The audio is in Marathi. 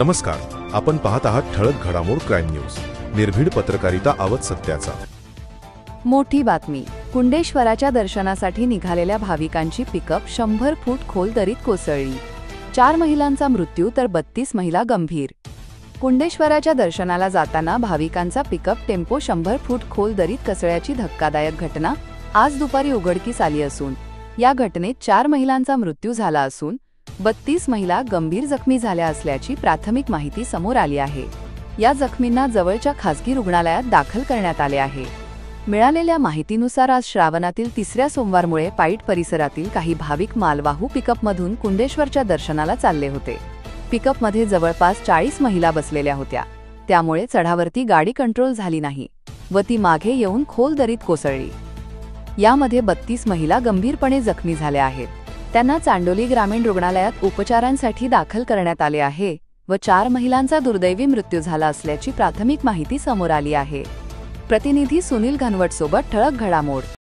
नमस्कार, आपण पाहत आहात ठळक घडामोड क्राईम न्यूज. निर्भीड पत्रकारिता, आवाज सत्याचा. मोठी बातमी. कुंडेश्वराच्या दर्शनासाठी निघालेल्या भाविकांची पिकअप 100 फूट खोल दरीत कोसळली. 4 महिलांचा मृत्यू तर 32 महिला गंभीर. कुंडेश्वराच्या दर्शनाला जाताना भाविकांचा पिकअप टेम्पो 100 फूट खोल दरीत कोसळल्याची धक्कादायक घटना आज दुपारी उघडकीस आली असून या घटनेत 4 महिलांचा मृत्यू झाला असून 32 महिला गंभीर जखमी झाल्या असल्याची प्राथमिक माहिती समोर आली आहे. या जखमींना जवळच्या खासगी रुग्णालयात दाखल करण्यात आले आहे. मिळालेल्या माहितीनुसार आज श्रावणातील 3ऱ्या सोमवारमुळे पाईट परिसरातील काही भाविक मालवाहू पिकअपमधून कुंडेश्वरच्या दर्शनाला चालले होते. पिकअपमध्ये जवळपास 40 महिला बसलेल्या होत्या. त्यामुळे चढावरती गाडी कंट्रोल झाली नाही व ती मागे येऊन खोल दरीत कोसळली. यामध्ये 32 महिला गंभीरपणे जखमी झाल्या आहेत. त्यांना चांडोली ग्रामीण रुग्णालयात उपचारांसाठी दाखल करण्यात आले आहे व 4 महिलांचा दुर्दैवी मृत्यू झाला असल्याची प्राथमिक माहिती समोर आली आहे. प्रतिनिधी सुनील घनवट सोबत ठळक घडामोड.